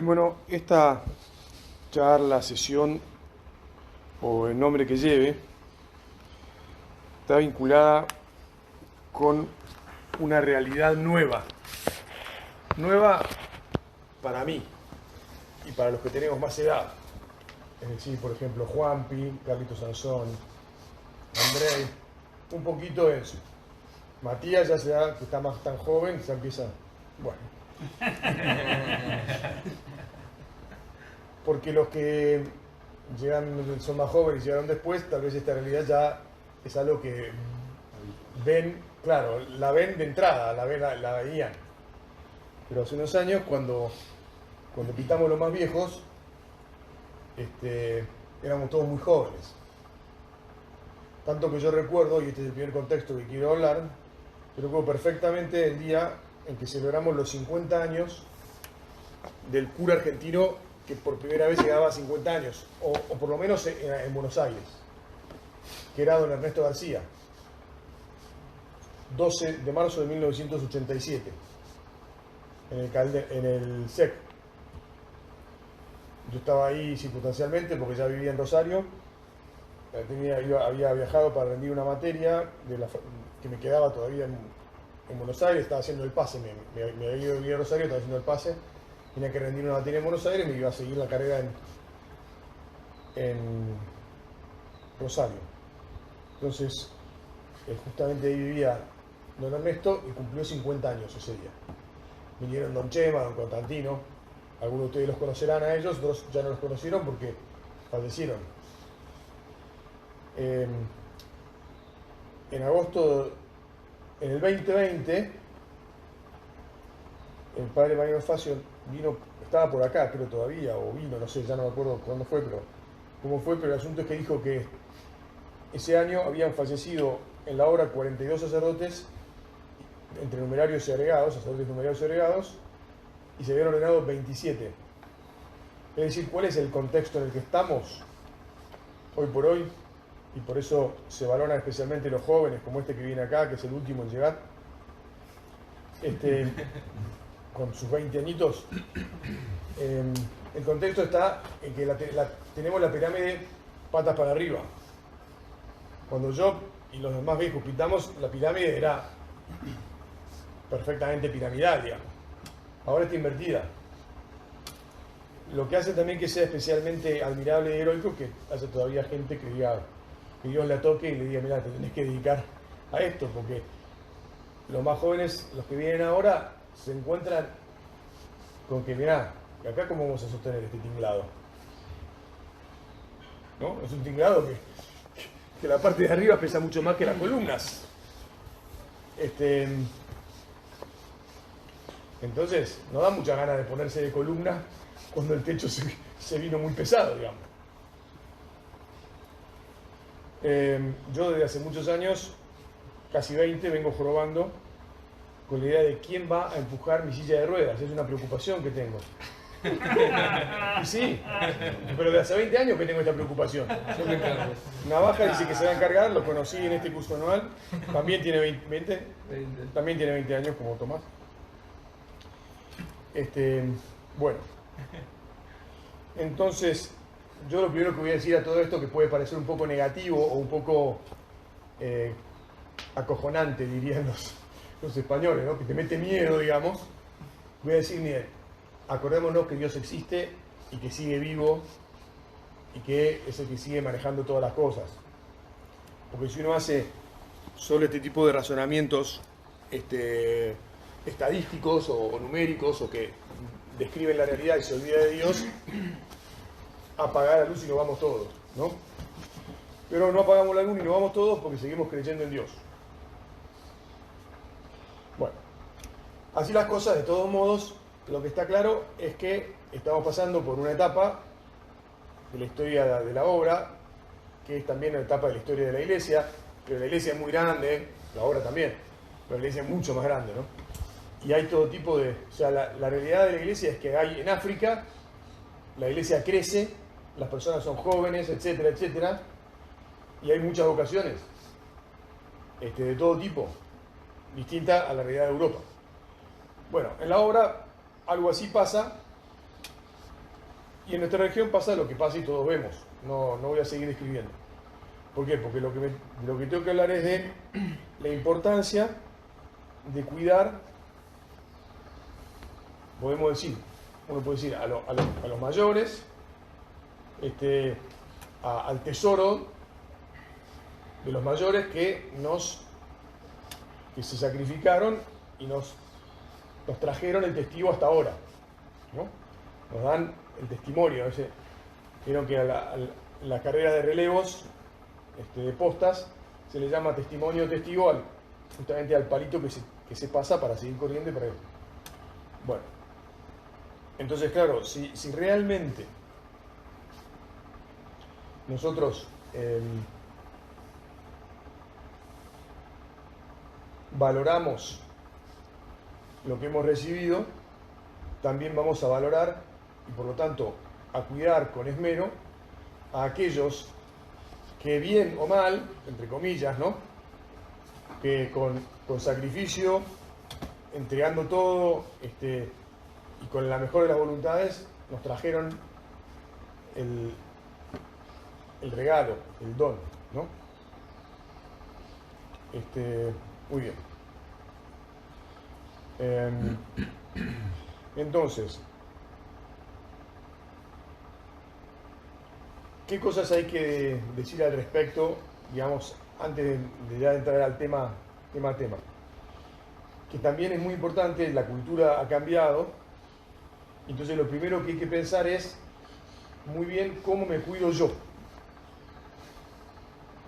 Bueno, esta charla, sesión o el nombre que lleve, está vinculada con una realidad nueva. Nueva para mí y para los que tenemos más edad. Es decir, por ejemplo, Juanpi, Carlito Sansón, Andrei, un poquito eso. Matías ya se da, que está más tan joven, ya empieza, bueno. Porque los que llegan, son más jóvenes y llegaron después, tal vez esta realidad ya es algo que ven, claro, la ven de entrada, la veían. Pero hace unos años, cuando pitamos los más viejos, éramos todos muy jóvenes. Tanto que yo recuerdo, y este es el primer contexto que quiero hablar, yo recuerdo perfectamente el día en que celebramos los 50 años del cura argentino que por primera vez llegaba a 50 años, o por lo menos en Buenos Aires, que era don Ernesto García, 12 de marzo de 1987, en el SEC. Yo estaba ahí circunstancialmente porque ya vivía en Rosario, había viajado para rendir una materia que me quedaba todavía en Buenos Aires, estaba haciendo el pase, me había ido a vivir a Rosario, estaba haciendo el pase, tenía que rendir una materia en Buenos Aires, me iba a seguir la carrera en Rosario. Entonces, justamente ahí vivía don Ernesto y cumplió 50 años ese día. Vinieron don Chema, don Constantino, algunos de ustedes los conocerán a ellos, otros ya no los conocieron porque fallecieron. En agosto, en el 2020, el padre Mariano Facio vino, estaba por acá, creo todavía, o vino, no sé, ya no me acuerdo cuándo fue, pero cómo fue, pero el asunto es que dijo que ese año habían fallecido en la obra 42 sacerdotes, entre numerarios y agregados, sacerdotes numerarios y agregados, y se habían ordenado 27. Es decir, ¿cuál es el contexto en el que estamos hoy por hoy? Y por eso se valoran especialmente los jóvenes, como este que viene acá, que es el último en llegar, con sus 20 añitos. El contexto está en que tenemos la pirámide patas para arriba. Cuando yo y los demás viejos pintamos, la pirámide era perfectamente piramidal, digamos. Ahora está invertida. Lo que hace también que sea especialmente admirable y heroico que haya todavía gente que diga, que Dios la toque y le diga, mira, te tenés que dedicar a esto, porque los más jóvenes, los que vienen ahora, se encuentran con que, mirá, acá cómo vamos a sostener este tinglado. ¿No? Es un tinglado que la parte de arriba pesa mucho más que las columnas. Entonces, no da mucha ganas de ponerse de columna cuando el techo se vino muy pesado, digamos. Yo desde hace muchos años, casi 20, vengo jorobando con la idea de quién va a empujar mi silla de ruedas. Es una preocupación que tengo. Y sí, pero de hace 20 años que tengo esta preocupación. Navaja dice que se va a encargar, lo conocí en este curso anual. También tiene 20. También tiene 20 años como Tomás. Bueno. Entonces, yo lo primero que voy a decir a todo esto, que puede parecer un poco negativo o un poco acojonante, dirían los españoles, ¿no? Que te mete miedo, digamos. Voy a decir, miren, acordémonos que Dios existe y que sigue vivo y que es el que sigue manejando todas las cosas. Porque si uno hace solo este tipo de razonamientos estadísticos o numéricos o que describen la realidad y se olvida de Dios, apagar la luz y nos vamos todos, ¿no? Pero no apagamos la luz y nos vamos todos porque seguimos creyendo en Dios. Bueno, así las cosas, de todos modos, lo que está claro es que estamos pasando por una etapa de la historia de la obra, que es también una etapa de la historia de la iglesia, pero la iglesia es muy grande, la obra también, pero la iglesia es mucho más grande, ¿no? Y hay todo tipo de... O sea, la realidad de la iglesia es que hay en África, la iglesia crece, las personas son jóvenes, etcétera, etcétera, y hay muchas vocaciones, de todo tipo, distinta a la realidad de Europa. Bueno, en la obra algo así pasa, Y en nuestra región pasa lo que pasa y todos vemos. No voy a seguir escribiendo. ¿Por qué? Porque lo que tengo que hablar es de la importancia de cuidar, podemos decir, uno puede decir a los mayores, al tesoro de los mayores que se sacrificaron y nos trajeron el testigo hasta ahora, ¿no? Nos dan el testimonio. Vieron que a la carrera de relevos de postas se le llama testimonio testigo justamente al palito que se pasa para seguir corriendo y para esto. Bueno, entonces claro, si realmente nosotros valoramos lo que hemos recibido, también vamos a valorar y por lo tanto a cuidar con esmero a aquellos que bien o mal, entre comillas, ¿no? Que con sacrificio, entregando todo y con la mejor de las voluntades, nos trajeron el regalo, el don, ¿no? Muy bien. Entonces, ¿qué cosas hay que decir al respecto, digamos, antes de ya entrar al tema? Que también es muy importante, la cultura ha cambiado, entonces lo primero que hay que pensar es, muy bien, ¿cómo me cuido yo?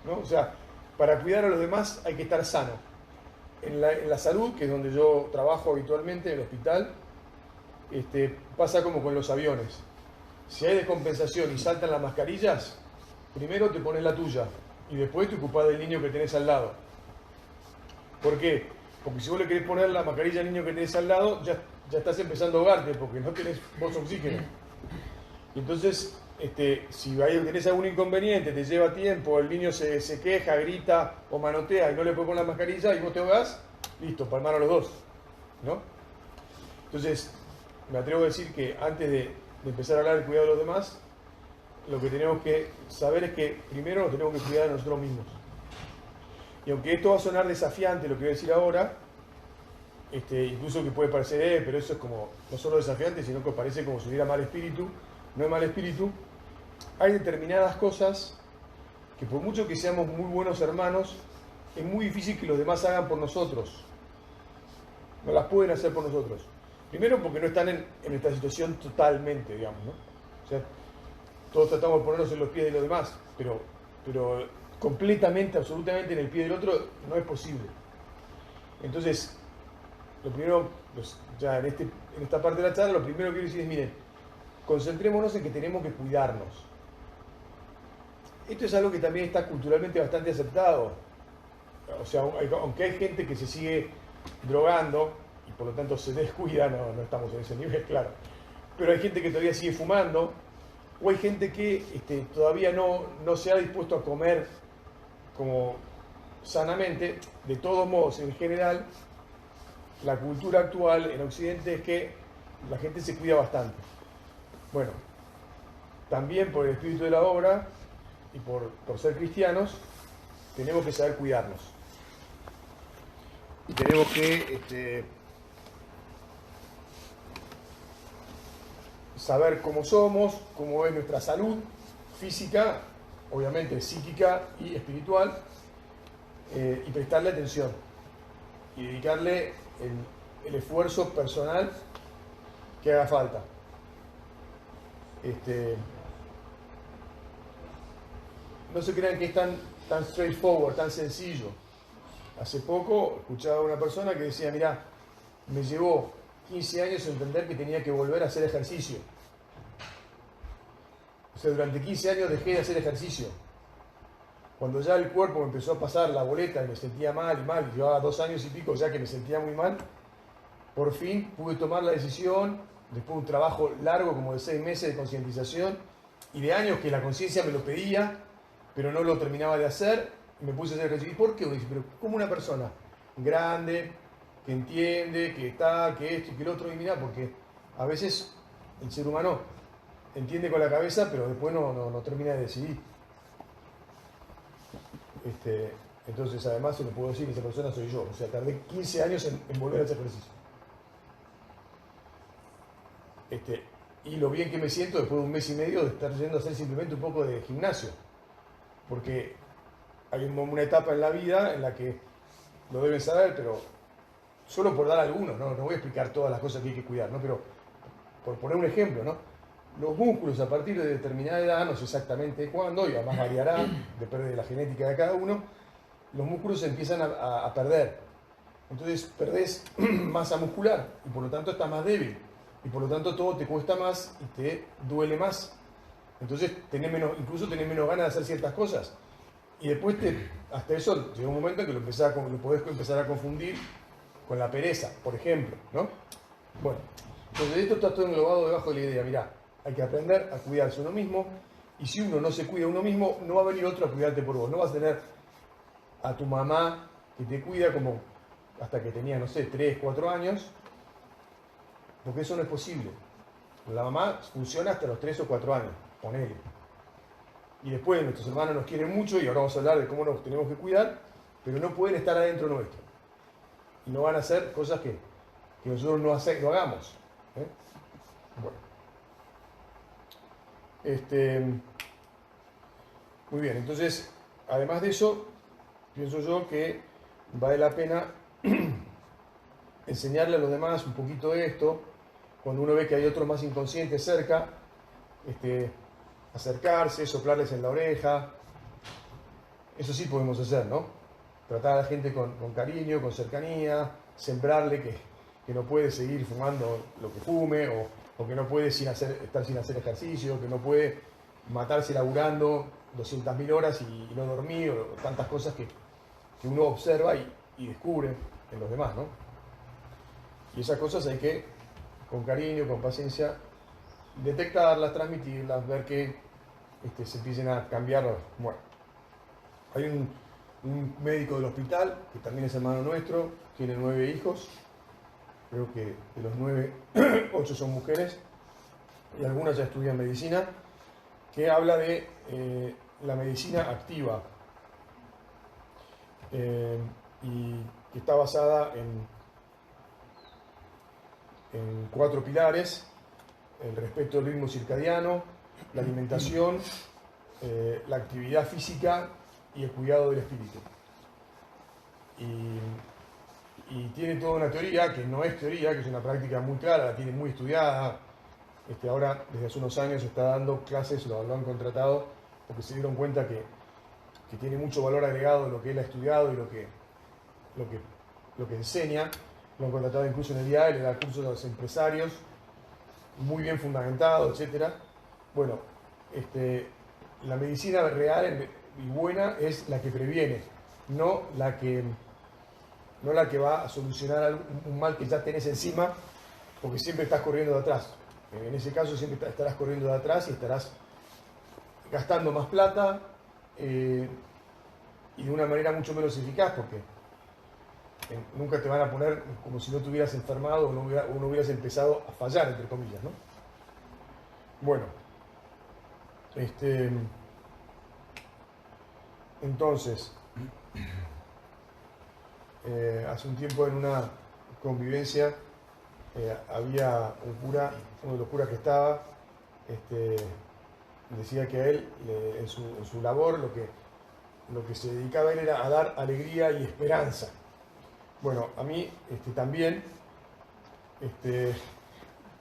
¿No? O sea, para cuidar a los demás hay que estar sano. En la salud, que es donde yo trabajo habitualmente, en el hospital, pasa como con los aviones. Si hay descompensación y saltan las mascarillas, primero te pones la tuya y después te ocupás del niño que tenés al lado. ¿Por qué? Porque si vos le querés poner la mascarilla al niño que tenés al lado, ya estás empezando a ahogarte porque no tenés vos oxígeno. Y entonces, si tenés algún inconveniente, te lleva tiempo, el niño se queja, grita o manotea y no le puedes poner la mascarilla y vos te ahogás, listo, palmaron los dos, ¿no? Entonces, me atrevo a decir que antes de empezar a hablar del cuidado de los demás, lo que tenemos que saber es que primero nos tenemos que cuidar de nosotros mismos. Y aunque esto va a sonar desafiante, lo que voy a decir ahora, incluso que puede parecer, pero eso es como, no solo desafiante, sino que parece como si hubiera mal espíritu, no es mal espíritu, hay determinadas cosas que por mucho que seamos muy buenos hermanos, es muy difícil que los demás hagan por nosotros. No las pueden hacer por nosotros. Primero porque no están en esta situación totalmente, digamos, ¿no? O sea, todos tratamos de ponernos en los pies de los demás, pero completamente, absolutamente en el pie del otro no es posible. Entonces, lo primero, pues, ya en esta parte de la charla, lo primero que quiero decir es, miren, concentrémonos en que tenemos que cuidarnos. Esto es algo que también está culturalmente bastante aceptado. O sea, aunque hay gente que se sigue drogando y por lo tanto se descuida, no estamos en ese nivel, claro. Pero hay gente que todavía sigue fumando, o hay gente que todavía no se ha dispuesto a comer como sanamente. De todos modos, en general, la cultura actual en Occidente es que la gente se cuida bastante. Bueno, también por el espíritu de la obra y por ser cristianos, tenemos que saber cuidarnos. Y tenemos que saber cómo somos, cómo es nuestra salud física, obviamente psíquica y espiritual, y prestarle atención y dedicarle el esfuerzo personal que haga falta. No se crean que es tan straightforward, tan sencillo. Hace poco escuchaba a una persona que decía, mirá, me llevó 15 años entender que tenía que volver a hacer ejercicio. O sea, durante 15 años dejé de hacer ejercicio. Cuando ya el cuerpo me empezó a pasar la boleta y me sentía mal, y llevaba 2 años y pico ya que me sentía muy mal, por fin pude tomar la decisión, después de un trabajo largo como de 6 meses de concientización y de años que la conciencia me lo pedía, pero no lo terminaba de hacer, y me puse a hacer ejercicio. ¿Y por qué? Pero como una persona grande, que entiende, que esto y que el otro, y mirá, porque a veces el ser humano entiende con la cabeza, pero después no termina de decidir. Entonces, además, se lo puedo decir que esa persona soy yo. O sea, tardé 15 años en volver a ese ejercicio. Y lo bien que me siento después de un mes y medio de estar yendo a hacer simplemente un poco de gimnasio. Porque hay una etapa en la vida en la que lo deben saber, pero solo por dar algunos, no voy a explicar todas las cosas que hay que cuidar, ¿no? Pero por poner un ejemplo, ¿no? Los músculos a partir de determinada edad, no sé exactamente cuándo, y además variará, depende de la genética de cada uno, los músculos se empiezan a perder. Entonces perdés masa muscular y por lo tanto estás más débil. Y por lo tanto todo te cuesta más y te duele más. Entonces incluso tenés menos ganas de hacer ciertas cosas. Y después hasta eso llega un momento en que lo podés empezar a confundir con la pereza, por ejemplo, ¿no? Bueno, entonces esto está todo englobado debajo de la idea, mirá, hay que aprender a cuidarse uno mismo, y si uno no se cuida uno mismo, no va a venir otro a cuidarte por vos. No vas a tener a tu mamá que te cuida como hasta que tenía, no sé, 3, 4 años, porque eso no es posible. La mamá funciona hasta los 3 o 4 años, ponele. Y después nuestros hermanos nos quieren mucho y ahora vamos a hablar de cómo nos tenemos que cuidar, pero no pueden estar adentro nuestro. Y no van a hacer cosas que nosotros no hagamos. Bueno. Muy bien, entonces, además de eso, pienso yo que vale la pena enseñarle a los demás un poquito de esto, cuando uno ve que hay otros más inconscientes cerca, acercarse, soplarles en la oreja. Eso sí podemos hacer, ¿no? Tratar a la gente con cariño, con cercanía, sembrarle que no puede seguir fumando lo que fume, o que no puede estar sin hacer ejercicio, que no puede matarse laburando 200.000 horas y no dormir, o tantas cosas que uno observa y descubre en los demás, ¿no? Y esas cosas hay que, con cariño, con paciencia, detectarlas, transmitirlas, ver que se empiecen a cambiar. Bueno, hay un médico del hospital, que también es hermano nuestro, tiene 9 hijos, creo que de los 9, 8 son mujeres, y algunas ya estudian medicina, que habla de la medicina activa, y que está basada en 4 pilares: el respeto al ritmo circadiano, la alimentación, la actividad física y el cuidado del espíritu. Y tiene toda una teoría, que no es teoría, que es una práctica muy clara, la tiene muy estudiada. Ahora, desde hace unos años, está dando clases, lo han contratado, porque se dieron cuenta que tiene mucho valor agregado en lo que él ha estudiado y lo que enseña. Lo han contratado incluso en el IAE, le da cursos a los empresarios, muy bien fundamentado, etc. Bueno, la medicina real y buena es la que previene, no la que va a solucionar un mal que ya tenés encima, porque siempre estás corriendo de atrás. En ese caso siempre estarás corriendo de atrás y estarás gastando más plata, y de una manera mucho menos eficaz, porque nunca te van a poner como si no te hubieras enfermado o no hubieras empezado a fallar, entre comillas, ¿no? Bueno, entonces, hace un tiempo en una convivencia había uno de los curas que estaba, decía que a él, en su labor, lo que se dedicaba a él era a dar alegría y esperanza. Bueno, a mí también,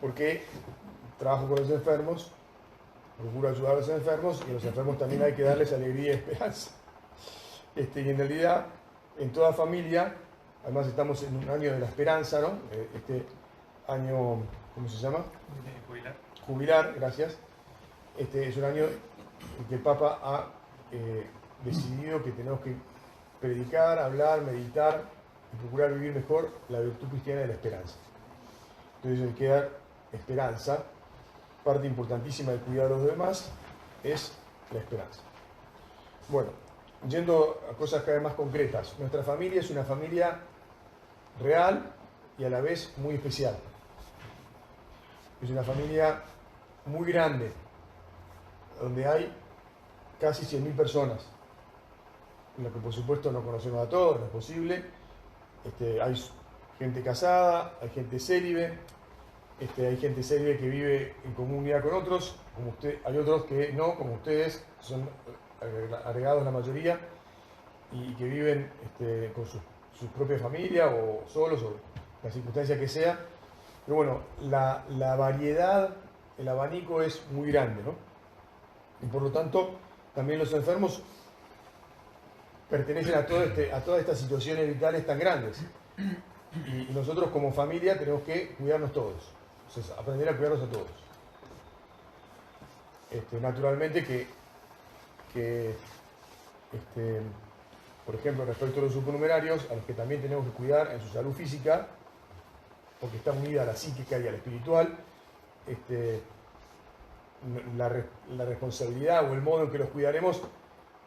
porque trabajo con los enfermos, procuro ayudar a los enfermos, y a los enfermos también hay que darles alegría y esperanza. Y en realidad, en toda familia, además estamos en un año de la esperanza, ¿no? Año, ¿cómo se llama? Jubilar. Jubilar, gracias. Es un año en que el Papa ha decidido que tenemos que predicar, hablar, meditar y procurar vivir mejor la virtud cristiana de la esperanza. Entonces hay que dar esperanza. Parte importantísima del cuidado de los demás es la esperanza. Bueno, yendo a cosas cada vez más concretas, nuestra familia es una familia real y a la vez muy especial. Es una familia muy grande, donde hay casi 100.000 personas, en lo que por supuesto no conocemos a todos, no es posible. Hay gente casada, hay gente célibe, hay gente célibe que vive en comunidad con otros, como usted, hay otros que no, como ustedes, son agregados la mayoría, y que viven con su propia familia o solos, o la circunstancia que sea. Pero bueno, la variedad, el abanico es muy grande, ¿no? Y por lo tanto, también los enfermos pertenecen a todas estas situaciones vitales tan grandes. Y nosotros como familia tenemos que cuidarnos todos, o sea, aprender a cuidarnos a todos. Naturalmente que por ejemplo, respecto a los supernumerarios, a los que también tenemos que cuidar en su salud física, porque está unida a la psíquica y a la espiritual, la responsabilidad o el modo en que los cuidaremos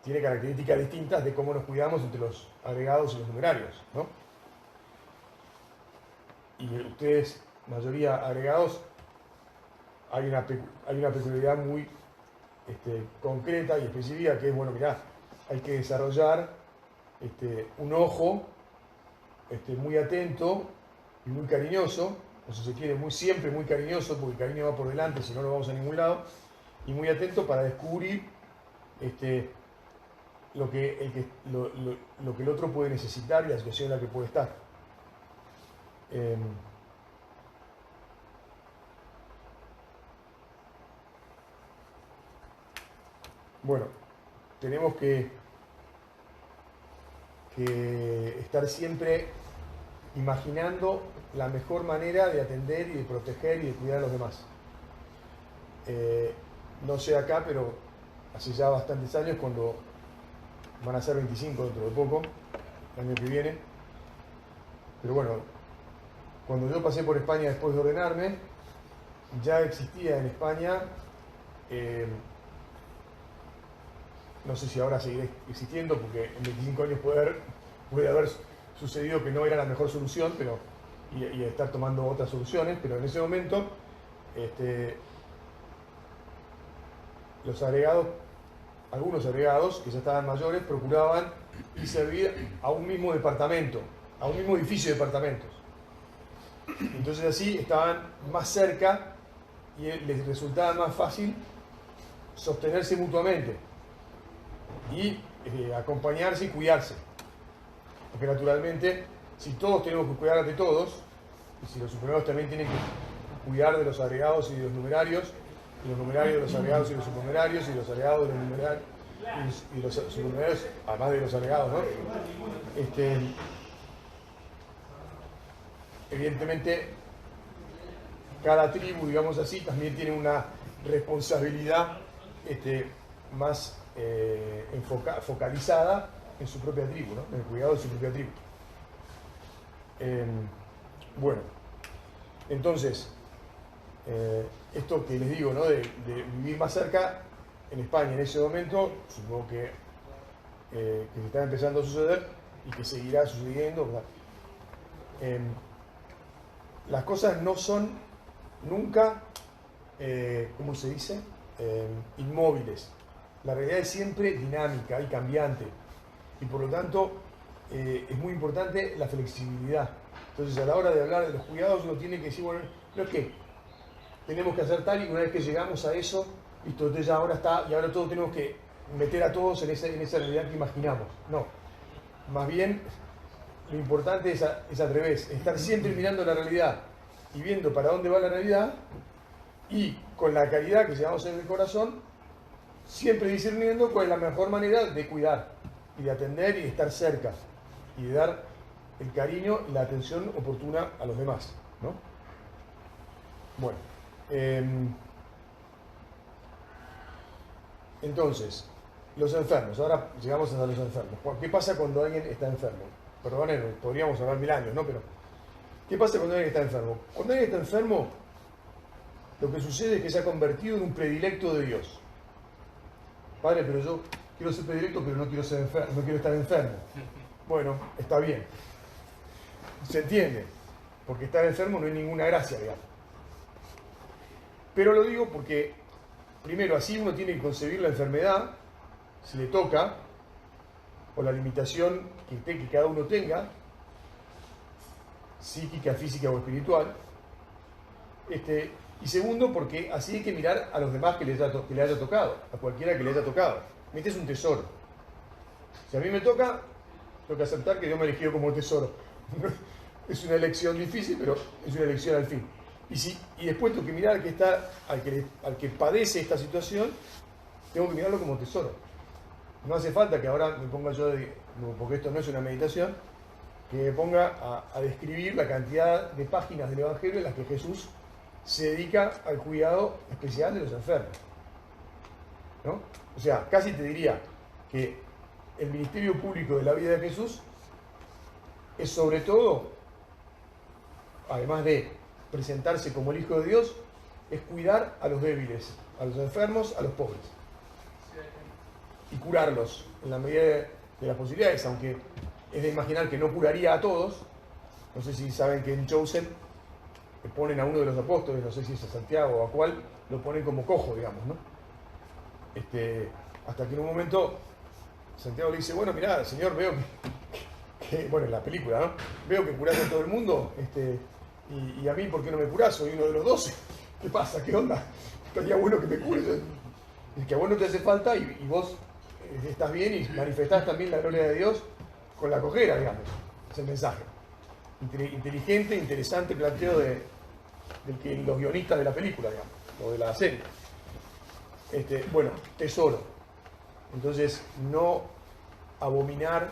tiene características distintas de cómo nos cuidamos entre los agregados y los numerarios, ¿no? Y ustedes, mayoría agregados, hay una peculiaridad muy concreta y específica, que es, bueno, mirá, hay que desarrollar un ojo muy atento y muy cariñoso, o si se quiere, siempre muy cariñoso, porque el cariño va por delante, si no, no vamos a ningún lado, y muy atento para descubrir lo que el otro puede necesitar y la situación en la que puede estar. Bueno, tenemos que estar siempre imaginando la mejor manera de atender y de proteger y de cuidar a los demás. No sé acá, pero hace ya bastantes años, cuando van a ser 25 dentro de poco, el año que viene, pero bueno, cuando yo pasé por España después de ordenarme, ya existía en España, no sé si ahora seguirá existiendo, porque en 25 años puede haber sucedido que no era la mejor solución, pero y estar tomando otras soluciones, pero en ese momento los agregados, algunos agregados que ya estaban mayores, procuraban irse a vivir a un mismo departamento, a un mismo edificio de departamentos. Entonces así estaban más cerca y les resultaba más fácil sostenerse mutuamente y acompañarse y cuidarse. Porque naturalmente, si todos tenemos que cuidar de todos, y si los supernumerados también tienen que cuidar de los agregados y de los numerarios, y los numerarios de los agregados y los supernumerarios, y los agregados de los numerarios y los supernumerarios, además de los agregados, ¿no? Evidentemente, cada tribu, digamos así, también tiene una responsabilidad más focalizada en su propia tribu, ¿no? En el cuidado de su propia tribu. Bueno, entonces, esto que les digo, ¿no? De vivir más cerca, en España en ese momento, supongo que se está empezando a suceder y que seguirá sucediendo, ¿verdad? Las cosas no son nunca, ¿cómo se dice? Inmóviles. La realidad es siempre dinámica y cambiante. Y por lo tanto, es muy importante la flexibilidad. Entonces, a la hora de hablar de los cuidados, uno tiene que decir, bueno, no es que tenemos que hacer tal y una vez que llegamos a eso, listo, entonces ya ahora está, y ahora todos tenemos que meter a todos en esa realidad que imaginamos. No. Más bien, lo importante es al revés, estar siempre mirando la realidad y viendo para dónde va la realidad, y con la caridad que llevamos en el corazón, siempre discerniendo cuál es la mejor manera de cuidar y de atender y de estar cerca y de dar el cariño y la atención oportuna a los demás, ¿no? Bueno, entonces, los enfermos. Ahora llegamos a los enfermos. ¿Qué pasa cuando alguien está enfermo? Perdonen, podríamos hablar 1000 años, ¿no? Pero, ¿qué pasa cuando alguien está enfermo? Cuando alguien está enfermo, lo que sucede es que se ha convertido en un predilecto de Dios. Padre, pero yo quiero ser predilecto, pero no quiero estar enfermo. Bueno, está bien. Se entiende, porque estar enfermo no es ninguna gracia, digamos. Pero lo digo porque, primero, así uno tiene que concebir la enfermedad, si le toca, o la limitación que cada uno tenga, psíquica, física o espiritual. Y segundo, porque así hay que mirar a los demás que le haya tocado, a cualquiera que le haya tocado. Este es un tesoro. Si a mí me toca, tengo que aceptar que Dios me eligió como tesoro. Es una elección difícil, pero es una elección al fin. Y después tengo que mirar al que padece esta situación, tengo que mirarlo como tesoro. No hace falta que ahora me ponga yo, porque esto no es una meditación, que me ponga a describir la cantidad de páginas del Evangelio en las que Jesús se dedica al cuidado especial de los enfermos, ¿no? O sea, casi te diría que el ministerio público de la vida de Jesús es sobre todo, además de presentarse como el Hijo de Dios, es cuidar a los débiles, a los enfermos, a los pobres. Y curarlos en la medida de las posibilidades, aunque es de imaginar que no curaría a todos. No sé si saben que en Chosen ponen a uno de los apóstoles, no sé si es a Santiago o a cuál, lo ponen como cojo, digamos, ¿no? Hasta que en un momento Santiago le dice, bueno, mirá, Señor, veo que bueno, en la película, ¿no? Veo que curás a todo el mundo, y a mí, ¿por qué no me curás? Soy uno de los 12. ¿Qué pasa? ¿Qué onda? Estaría bueno que me cures. Es que a vos no te hace falta y vos estás bien y manifestás también la gloria de Dios con la cojera, digamos. Es el mensaje. Inteligente, interesante planteo del que los guionistas de la película, digamos, o de la serie. Bueno, tesoro. Entonces, no abominar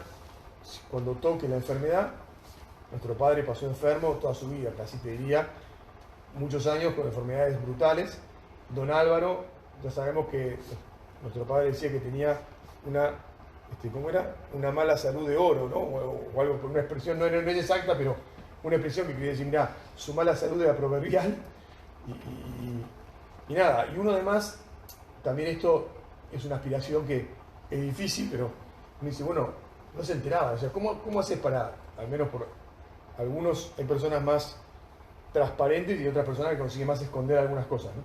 cuando toque la enfermedad. Nuestro padre pasó enfermo toda su vida, casi te diría, muchos años con enfermedades brutales. Don Álvaro, ya sabemos que nuestro padre decía que tenía ¿cómo era? Una mala salud de oro, ¿no? O algo, con una expresión, no es exacta, pero una expresión que quería decir, mirá, su mala salud era proverbial. Y nada, y uno además, también esto es una aspiración que es difícil, pero uno dice, bueno, no se enteraba, o sea, ¿cómo haces para, al menos por algunos, hay personas más transparentes y otras personas que consiguen más esconder algunas cosas, ¿no?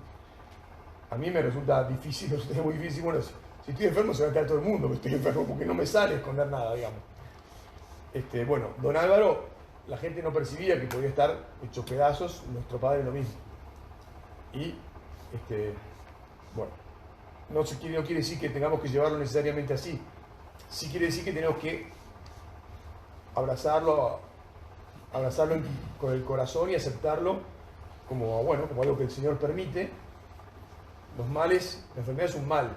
A mí me resulta difícil, me resulta muy difícil, bueno, si estoy enfermo se va a enterar todo el mundo que estoy enfermo, porque no me sale esconder nada, digamos. Bueno, don Álvaro, la gente no percibía que podía estar hecho pedazos, nuestro padre lo mismo. Y, bueno, no quiere decir que tengamos que llevarlo necesariamente así. Sí quiere decir que tenemos que abrazarlo con el corazón y aceptarlo como, bueno, como algo que el Señor permite. Los males, la enfermedad es un mal,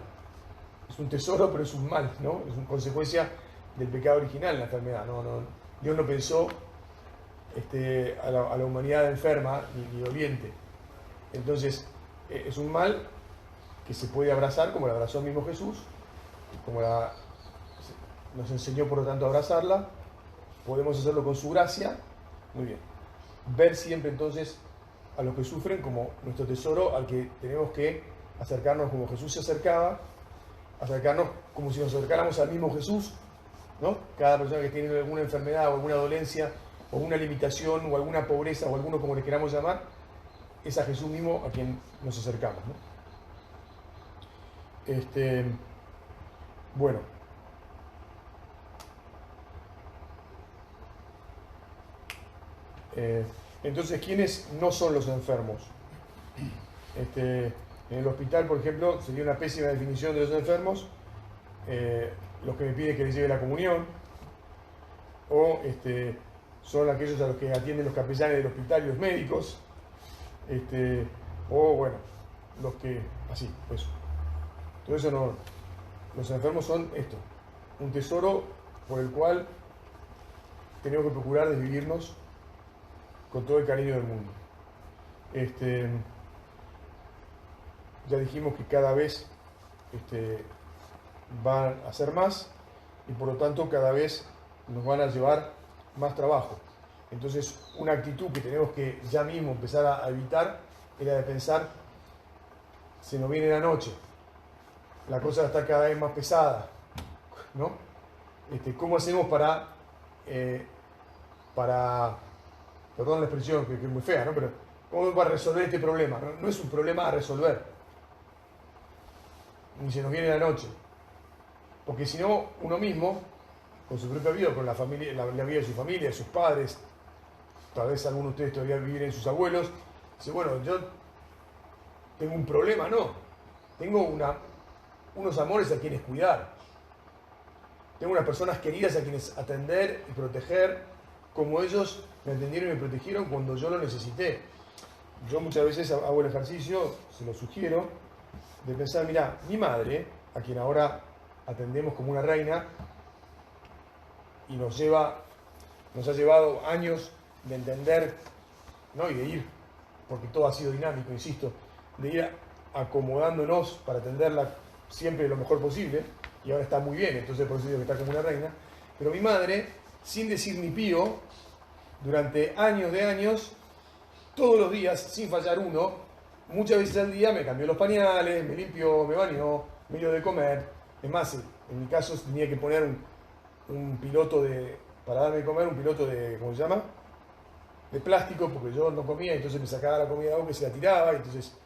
es un tesoro, pero es un mal, ¿no? Es una consecuencia del pecado original la enfermedad. Dios no pensó a la humanidad enferma ni doliente. Entonces, es un mal que se puede abrazar como la abrazó el mismo Jesús, como nos enseñó por lo tanto a abrazarla. Podemos hacerlo con su gracia. Muy bien. Ver siempre entonces a los que sufren como nuestro tesoro al que tenemos que acercarnos como Jesús se acercaba, acercarnos como si nos acercáramos al mismo Jesús, ¿no? Cada persona que tiene alguna enfermedad o alguna dolencia o una limitación o alguna pobreza o alguno como le queramos llamar, es a Jesús mismo a quien nos acercamos, ¿no? Bueno. Entonces, ¿quiénes no son los enfermos? En el hospital, por ejemplo, sería una pésima definición de los enfermos, los que me piden que les lleve la comunión, o son aquellos a los que atienden los capellanes del hospital y los médicos, o bueno, los que, así, eso. Todo eso no. Los enfermos son esto, un tesoro por el cual tenemos que procurar desvivirnos con todo el cariño del mundo. Ya dijimos que cada vez van a ser más y por lo tanto cada vez nos van a llevar más trabajo. Entonces, una actitud que tenemos que ya mismo empezar a evitar era de pensar, se nos viene la noche, la cosa está cada vez más pesada, ¿no? ¿Cómo hacemos para, perdón la expresión que es muy fea, ¿no? Pero ¿Cómo va a resolver este problema? No, no es un problema a resolver. Ni se nos viene la noche. Porque si no, uno mismo, con su propia vida, con la familia, la vida de su familia, de sus padres, tal vez algunos de ustedes todavía viven en sus abuelos, dice, bueno, yo tengo un problema, no. Tengo unos amores a quienes cuidar. Tengo unas personas queridas a quienes atender y proteger, como ellos me atendieron y me protegieron cuando yo lo necesité. Yo muchas veces hago el ejercicio, se lo sugiero, de pensar, mira, mi madre, a quien ahora atendemos como una reina, y nos ha llevado años de entender, ¿no? Y de ir, porque todo ha sido dinámico, insisto, de ir acomodándonos para atenderla siempre lo mejor posible, y ahora está muy bien, entonces por eso digo que está como una reina. Pero mi madre, sin decir ni pío, durante años de años, todos los días, sin fallar uno, muchas veces al día me cambió los pañales, me limpió, me bañó, me dio de comer. Es más, en mi caso tenía que poner un piloto para darme de comer, un piloto de, ¿cómo se llama? De plástico, porque yo no comía, entonces me sacaba la comida de agua y se la tiraba, y entonces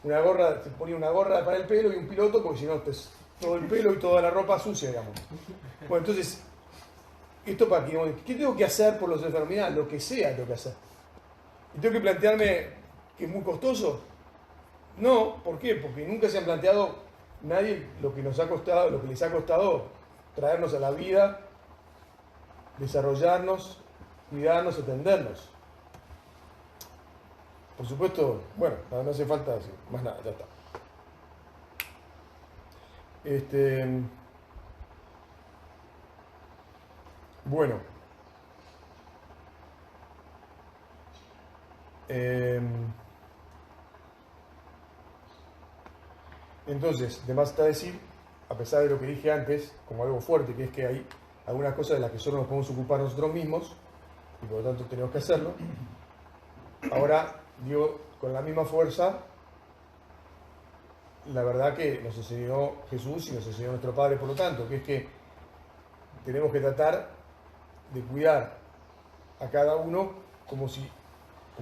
se ponía una gorra para el pelo y un piloto, porque si no, pues, todo el pelo y toda la ropa sucia, digamos. Bueno, entonces, esto para que, ¿qué tengo que hacer por los enfermedades? Lo que sea tengo que hacer. ¿Y tengo que plantearme que es muy costoso? No, ¿por qué? Porque nunca se han planteado nadie lo que nos ha costado, lo que les ha costado traernos a la vida, desarrollarnos, cuidarnos, atendernos. Por supuesto, bueno, no hace falta decir más nada, ya está. Bueno. Entonces, de más está decir, a pesar de lo que dije antes, como algo fuerte, que es que hay algunas cosas de las que solo nos podemos ocupar nosotros mismos, y por lo tanto tenemos que hacerlo, ahora digo con la misma fuerza la verdad que nos enseñó Jesús y nos enseñó nuestro Padre, por lo tanto, que es que tenemos que tratar de cuidar a cada uno como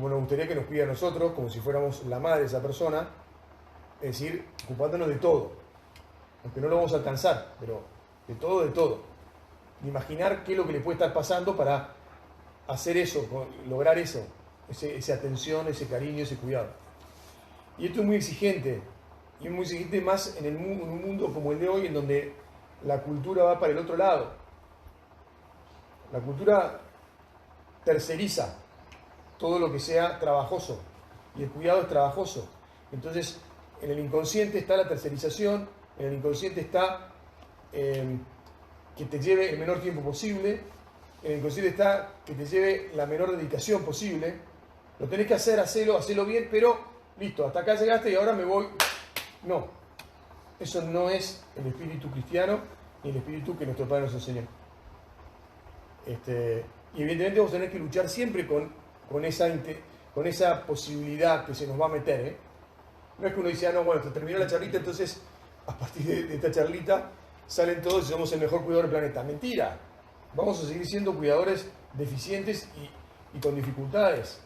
nos gustaría que nos cuide a nosotros, como si fuéramos la madre de esa persona, es decir, ocupándonos de todo, aunque no lo vamos a alcanzar, pero de todo, de todo. De imaginar qué es lo que le puede estar pasando para hacer eso, lograr eso, esa atención, ese cariño, ese cuidado. Y esto es muy exigente, y es muy exigente más en un mundo como el de hoy, en donde la cultura va para el otro lado. La cultura terceriza todo lo que sea trabajoso, y el cuidado es trabajoso. Entonces, en el inconsciente está la tercerización, en el inconsciente está que te lleve el menor tiempo posible, en el inconsciente está que te lleve la menor dedicación posible. Lo tenés que hacer, hacelo bien, pero listo, hasta acá llegaste y ahora me voy. No, eso no es el espíritu cristiano ni el espíritu que nuestro Padre nos enseñó. Y evidentemente vamos a tener que luchar siempre con esa posibilidad que se nos va a meter. No es que uno dice, no, bueno, se terminó la charlita, entonces a partir de esta charlita salen todos y somos el mejor cuidador del planeta. Mentira. Vamos a seguir siendo cuidadores deficientes y con dificultades.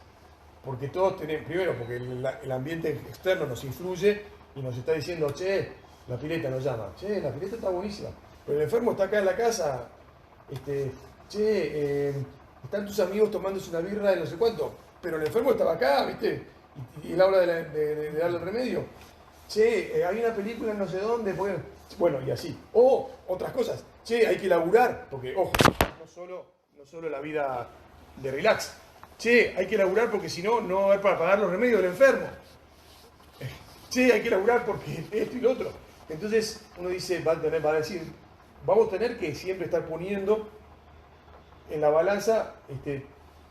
Porque todos tenemos, primero, porque el ambiente externo nos influye y nos está diciendo, che, la pileta nos llama. Che, la pileta está buenísima. Pero el enfermo está acá en la casa. Están tus amigos tomándose una birra de no sé cuánto. Pero el enfermo estaba acá, ¿viste? Y él habla de darle el remedio. Che, hay una película en no sé dónde. Bueno, y así. O otras cosas. Che, hay que laburar. Porque, ojo, no solo la vida de relax. Che, hay que laburar porque si no, no va a haber para pagar los remedios del enfermo. Che, hay que laburar porque esto y lo otro. Entonces uno dice, va a decir, vamos a tener que siempre estar poniendo en la balanza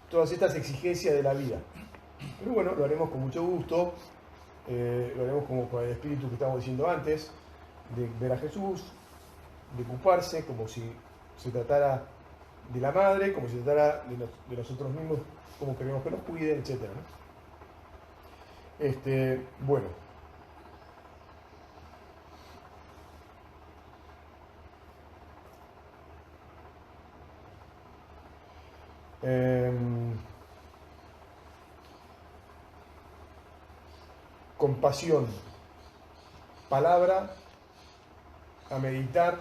todas estas exigencias de la vida. Pero bueno, lo haremos con mucho gusto, lo haremos como con el espíritu que estábamos diciendo antes, de ver a Jesús, de ocuparse como si se tratara de la madre, como si se tratara de nosotros mismos, como queremos que nos cuiden, etc. ¿no? Bueno. compasión. Palabra a meditar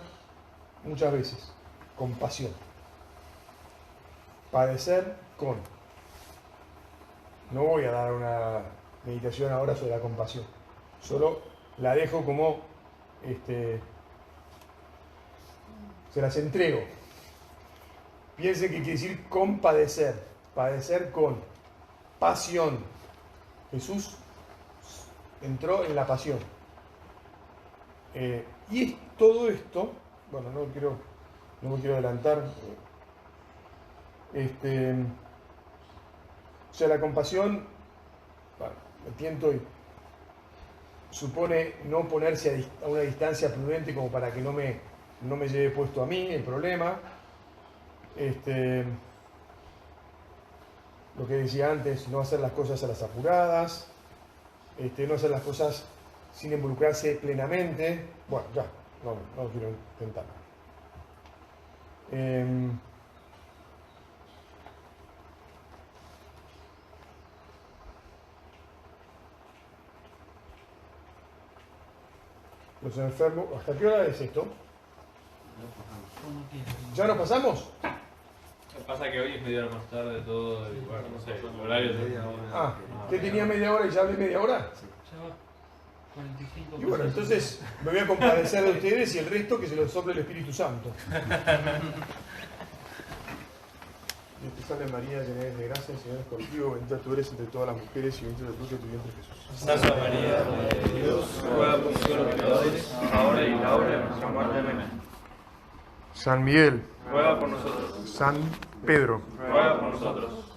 muchas veces. Compasión. Padecer con. No voy a dar una meditación ahora sobre la compasión. Solo la dejo como se las entrego. Piensen que quiere decir compadecer. Padecer con pasión. Jesús entró en la pasión. Y es todo esto, bueno, no me quiero adelantar. O sea, la compasión, bueno, me tiento y supone no ponerse a una distancia prudente como para que no me lleve puesto a mí el problema. Lo que decía antes, no hacer las cosas a las apuradas, no hacer las cosas sin involucrarse plenamente. Bueno, ya, no quiero intentar. Los enfermos, ¿hasta qué hora es esto? ¿Ya nos pasamos? Lo que pasa es que hoy es media hora más tarde todo, y bueno, no sé, el horario de... ¿Qué tenía media hora y ya hablé media hora? Sí. Ya va 45 Y bueno, entonces me voy a compadecer de ustedes y el resto que se los sople el Espíritu Santo. Dios te salve María, llena eres de gracia, el Señor es contigo, bendita tú eres entre todas las mujeres y bendito es el fruto de tu vientre Jesús. Santa María, Madre de Dios, ruega por nosotros los pecadores, ahora y en la hora de nuestra muerte. Amén. San Miguel, Ruega por nosotros. San Pedro, Ruega por nosotros.